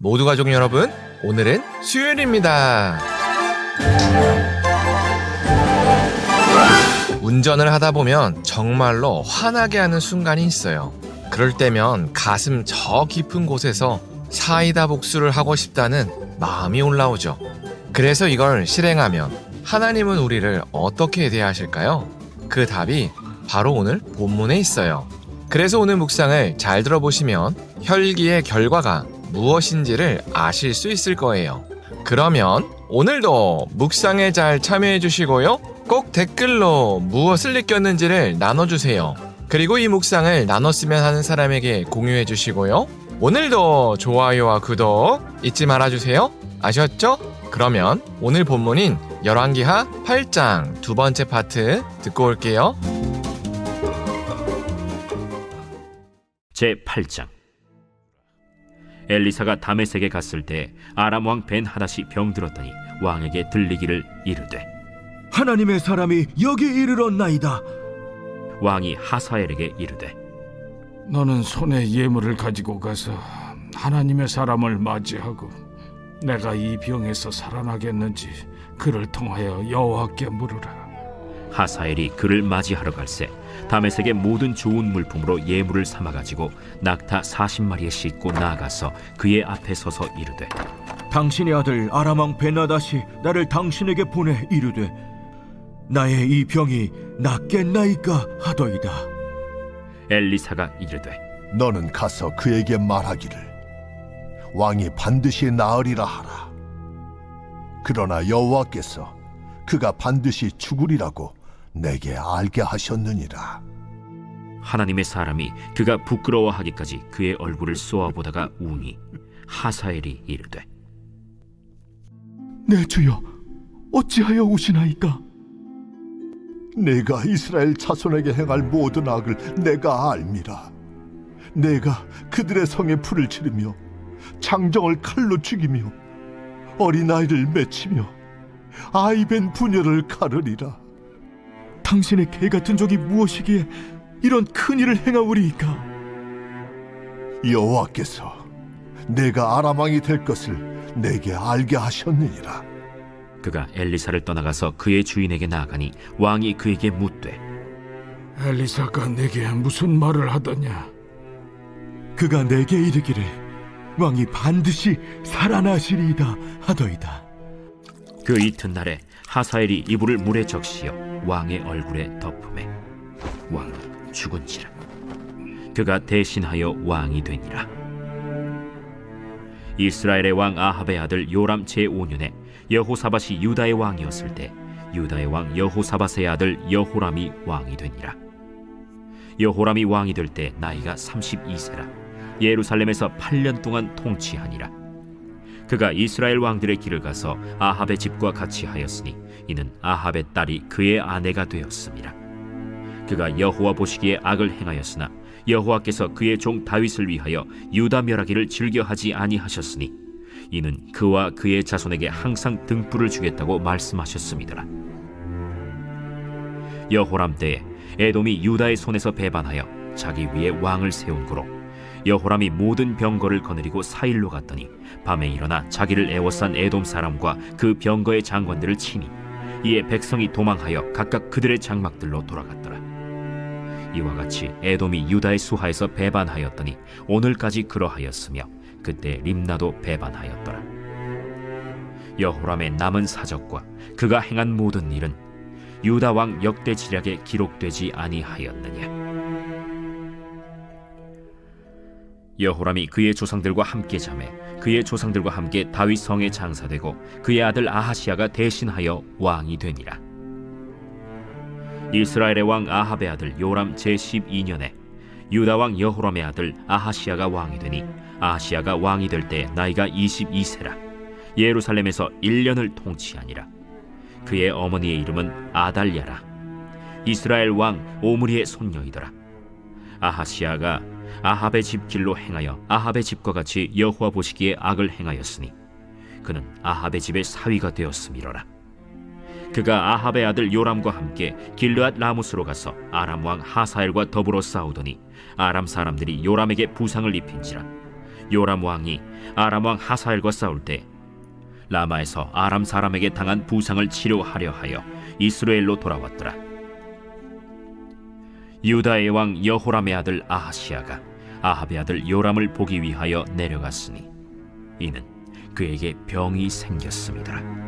모두 가족 여러분, 오늘은 수요일입니다. 운전을 하다 보면 정말로 화나게 하는 순간이 있어요. 그럴 때면 가슴 저 깊은 곳에서 사이다 복수를 하고 싶다는 마음이 올라오죠. 그래서 이걸 실행하면 하나님은 우리를 어떻게 대하실까요? 그 답이 바로 오늘 본문에 있어요. 그래서 오늘 묵상을 잘 들어보시면 혈기의 결과가 무엇인지를 아실 수 있을 거예요. 그러면 오늘도 묵상에 잘 참여해 주시고요. 꼭 댓글로 무엇을 느꼈는지를 나눠주세요. 그리고 이 묵상을 나눴으면 하는 사람에게 공유해 주시고요. 오늘도 좋아요와 구독 잊지 말아주세요. 아셨죠? 그러면 오늘 본문인 열왕기하 8장 두 번째 파트 듣고 올게요. 제8장. 엘리사가 다메섹에 갔을 때 아람 왕 벤하닷이 병들었더니 왕에게 들리기를 이르되, 하나님의 사람이 여기 이르렀나이다. 왕이 하사엘에게 이르되, 너는 손에 예물을 가지고 가서 하나님의 사람을 맞이하고 내가 이 병에서 살아나겠는지 그를 통하여 여호와께 물으라. 하사엘이 그를 맞이하러 갈새 다메섹의 모든 좋은 물품으로 예물을 삼아가지고 낙타 40마리에 싣고 나아가서 그의 앞에 서서 이르되, 당신의 아들 아람 왕 벤하닷이 나를 당신에게 보내 이르되 나의 이 병이 낫겠나이까 하더이다. 엘리사가 이르되, 너는 가서 그에게 말하기를 왕이 반드시 나으리라 하라. 그러나 여호와께서 그가 반드시 죽으리라고 내게 알게 하셨느니라. 하나님의 사람이 그가 부끄러워하기까지 그의 얼굴을 쏘아보다가 우니 하사엘이 이르되, 내 주여, 어찌하여 우시나이까? 내가 이스라엘 자손에게 행할 모든 악을 내가 알미라. 내가 그들의 성에 불을 지르며 장정을 칼로 죽이며 어린아이를 맺히며 아이벤 부녀를 가르리라. 당신의 개같은 적이 무엇이기에 이런 큰일을 행하오리이까? 여호와께서 내가 아람 왕이 될 것을 내게 알게 하셨느니라. 그가 엘리사를 떠나가서 그의 주인에게 나아가니 왕이 그에게 묻되, 엘리사가 내게 무슨 말을 하더냐? 그가 내게 이르기를 왕이 반드시 살아나시리이다 하더이다. 그 이튿날에 하사엘이 이불을 물에 적시어 왕의 얼굴에 덮음에 왕은 죽은지라. 그가 대신하여 왕이 되니라. 이스라엘의 왕 아합의 아들 요람 제5년에 여호사밧이 유다의 왕이었을 때 유다의 왕 여호사밧의 아들 여호람이 왕이 되니라. 여호람이 왕이 될 때 나이가 32세라. 예루살렘에서 8년 동안 통치하니라. 그가 이스라엘 왕들의 길을 가서 아합의 집과 같이 하였으니 이는 아합의 딸이 그의 아내가 되었음이라. 그가 여호와 보시기에 악을 행하였으나 여호와께서 그의 종 다윗을 위하여 유다 멸하기를 즐겨하지 아니하셨으니 이는 그와 그의 자손에게 항상 등불을 주겠다고 말씀하셨음이더라. 여호람 때에 에돔이 유다의 손에서 배반하여 자기 위에 왕을 세운 고로 여호람이 모든 병거를 거느리고 사일로 갔더니 밤에 일어나 자기를 애워싼 에돔 사람과 그 병거의 장관들을 치니 이에 백성이 도망하여 각각 그들의 장막들로 돌아갔더라. 이와 같이 에돔이 유다의 수하에서 배반하였더니 오늘까지 그러하였으며 그때 림나도 배반하였더라. 여호람의 남은 사적과 그가 행한 모든 일은 유다 왕 역대 지략에 기록되지 아니하였느냐. 여호람이 그의 조상들과 함께 자매 그의 조상들과 함께 다윗 성에 장사되고 그의 아들 아하시야가 대신하여 왕이 되니라. 이스라엘의 왕 아합의 아들 요람 제12년에 유다 왕 여호람의 아들 아하시야가 왕이 되니 아하시야가 왕이 될 때 나이가 22세라. 예루살렘에서 1년을 통치하니라. 그의 어머니의 이름은 아달랴라. 이스라엘 왕 오므리의 손녀이더라. 아하시야가 아합의 집 길로 행하여 아합의 집과 같이 여호와 보시기에 악을 행하였으니 그는 아합의 집의 사위가 되었음이로라. 그가 아합의 아들 요람과 함께 길르앗 라무스로 가서 아람 왕 하사엘과 더불어 싸우더니 아람 사람들이 요람에게 부상을 입힌지라. 요람 왕이 아람 왕 하사엘과 싸울 때 라마에서 아람 사람에게 당한 부상을 치료하려 하여 이스라엘로 돌아왔더라. 유다의 왕 여호람의 아들 아하시아가 아합의 아들 요람을 보기 위하여 내려갔으니 이는 그에게 병이 생겼음이더라.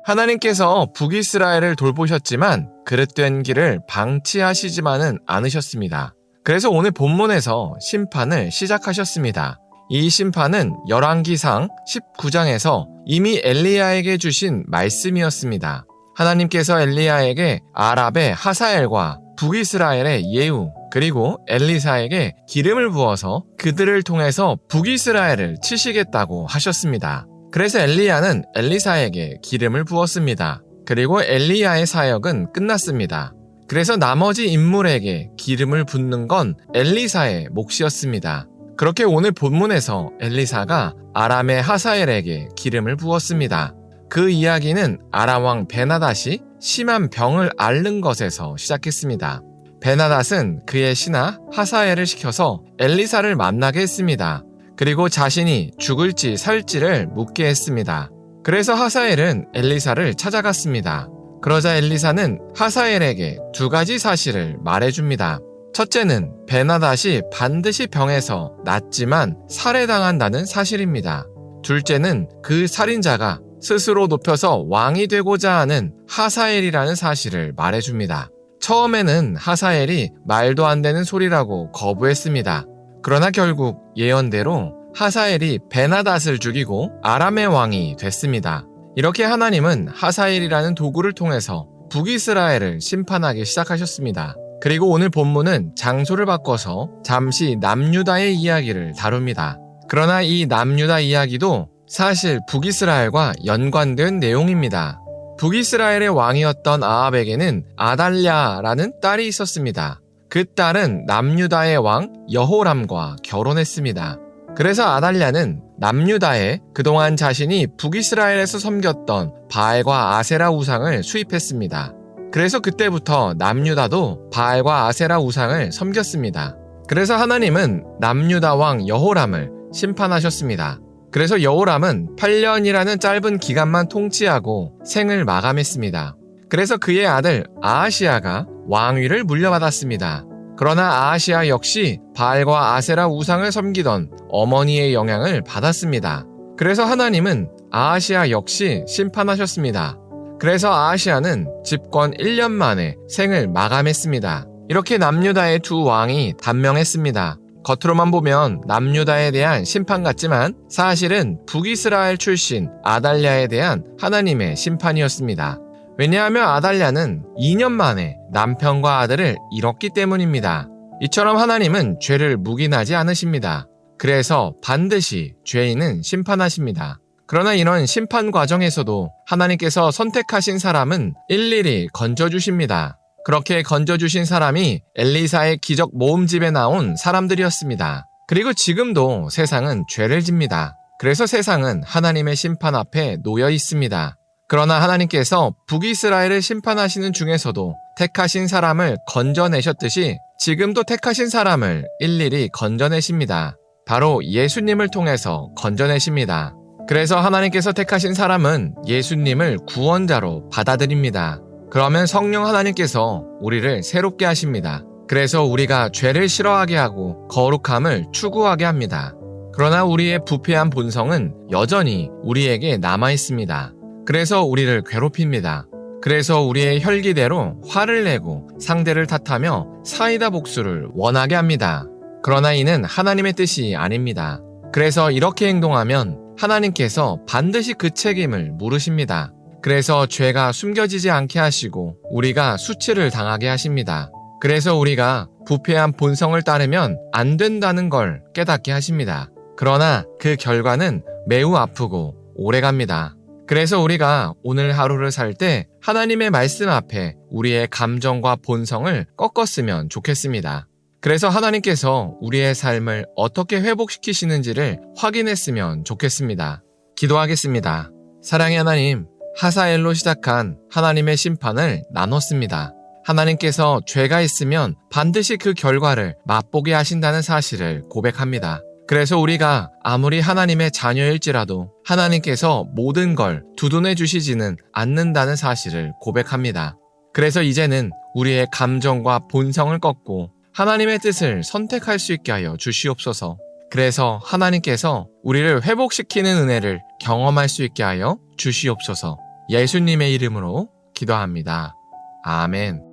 하나님께서 북이스라엘을 돌보셨지만 그릇된 길을 방치하시지만은 않으셨습니다. 그래서 오늘 본문에서 심판을 시작하셨습니다. 이 심판은 열왕기상 19장에서 이미 엘리야에게 주신 말씀이었습니다. 하나님께서 엘리야에게 아랍의 하사엘과 북이스라엘의 예후 그리고 엘리사에게 기름을 부어서 그들을 통해서 북이스라엘을 치시겠다고 하셨습니다. 그래서 엘리야는 엘리사에게 기름을 부었습니다. 그리고 엘리야의 사역은 끝났습니다. 그래서 나머지 인물에게 기름을 붓는 건 엘리사의 몫이었습니다. 그렇게 오늘 본문에서 엘리사가 아람의 하사엘에게 기름을 부었습니다. 그 이야기는 아람 왕 베나닷이 심한 병을 앓는 것에서 시작했습니다. 베나닷은 그의 신하 하사엘을 시켜서 엘리사를 만나게 했습니다. 그리고 자신이 죽을지 살지를 묻게 했습니다. 그래서 하사엘은 엘리사를 찾아갔습니다. 그러자 엘리사는 하사엘에게 두 가지 사실을 말해줍니다. 첫째는 베나닷이 반드시 병에서 낫지만 살해당한다는 사실입니다. 둘째는 그 살인자가 스스로 높여서 왕이 되고자 하는 하사엘이라는 사실을 말해줍니다. 처음에는 하사엘이 말도 안 되는 소리라고 거부했습니다. 그러나 결국 예언대로 하사엘이 베나닷을 죽이고 아람의 왕이 됐습니다. 이렇게 하나님은 하사엘이라는 도구를 통해서 북이스라엘을 심판하기 시작하셨습니다. 그리고 오늘 본문은 장소를 바꿔서 잠시 남유다의 이야기를 다룹니다. 그러나 이 남유다 이야기도 사실 북이스라엘과 연관된 내용입니다. 북이스라엘의 왕이었던 아합에게는 아달랴라는 딸이 있었습니다. 그 딸은 남유다의 왕 여호람과 결혼했습니다. 그래서 아달랴는 남유다에 그동안 자신이 북이스라엘에서 섬겼던 바알과 아세라 우상을 수입했습니다. 그래서 그때부터 남유다도 바알과 아세라 우상을 섬겼습니다. 그래서 하나님은 남유다 왕 여호람을 심판하셨습니다. 그래서 여호람은 8년이라는 짧은 기간만 통치하고 생을 마감했습니다. 그래서 그의 아들 아하시아가 왕위를 물려받았습니다. 그러나 아하시아 역시 바알과 아세라 우상을 섬기던 어머니의 영향을 받았습니다. 그래서 하나님은 아하시아 역시 심판하셨습니다. 그래서 아하시아는 집권 1년 만에 생을 마감했습니다. 이렇게 남유다의 두 왕이 단명했습니다. 겉으로만 보면 남유다에 대한 심판 같지만 사실은 북이스라엘 출신 아달랴에 대한 하나님의 심판이었습니다. 왜냐하면 아달랴는 2년 만에 남편과 아들을 잃었기 때문입니다. 이처럼 하나님은 죄를 묵인하지 않으십니다. 그래서 반드시 죄인은 심판하십니다. 그러나 이런 심판 과정에서도 하나님께서 선택하신 사람은 일일이 건져주십니다. 그렇게 건져주신 사람이 엘리사의 기적 모음집에 나온 사람들이었습니다. 그리고 지금도 세상은 죄를 집니다. 그래서 세상은 하나님의 심판 앞에 놓여 있습니다. 그러나 하나님께서 북이스라엘을 심판하시는 중에서도 택하신 사람을 건져내셨듯이 지금도 택하신 사람을 일일이 건져내십니다. 바로 예수님을 통해서 건져내십니다. 그래서 하나님께서 택하신 사람은 예수님을 구원자로 받아들입니다. 그러면 성령 하나님께서 우리를 새롭게 하십니다. 그래서 우리가 죄를 싫어하게 하고 거룩함을 추구하게 합니다. 그러나 우리의 부패한 본성은 여전히 우리에게 남아 있습니다. 그래서 우리를 괴롭힙니다. 그래서 우리의 혈기대로 화를 내고 상대를 탓하며 사이다 복수를 원하게 합니다. 그러나 이는 하나님의 뜻이 아닙니다. 그래서 이렇게 행동하면 하나님께서 반드시 그 책임을 물으십니다. 그래서 죄가 숨겨지지 않게 하시고 우리가 수치를 당하게 하십니다. 그래서 우리가 부패한 본성을 따르면 안 된다는 걸 깨닫게 하십니다. 그러나 그 결과는 매우 아프고 오래갑니다. 그래서 우리가 오늘 하루를 살 때 하나님의 말씀 앞에 우리의 감정과 본성을 꺾었으면 좋겠습니다. 그래서 하나님께서 우리의 삶을 어떻게 회복시키시는지를 확인했으면 좋겠습니다. 기도하겠습니다. 사랑의 하나님, 하사엘로 시작한 하나님의 심판을 나눴습니다. 하나님께서 죄가 있으면 반드시 그 결과를 맛보게 하신다는 사실을 고백합니다. 그래서 우리가 아무리 하나님의 자녀일지라도 하나님께서 모든 걸 두둔해 주시지는 않는다는 사실을 고백합니다. 그래서 이제는 우리의 감정과 본성을 꺾고 하나님의 뜻을 선택할 수 있게 하여 주시옵소서. 그래서 하나님께서 우리를 회복시키는 은혜를 경험할 수 있게 하여 주시옵소서. 예수님의 이름으로 기도합니다. 아멘.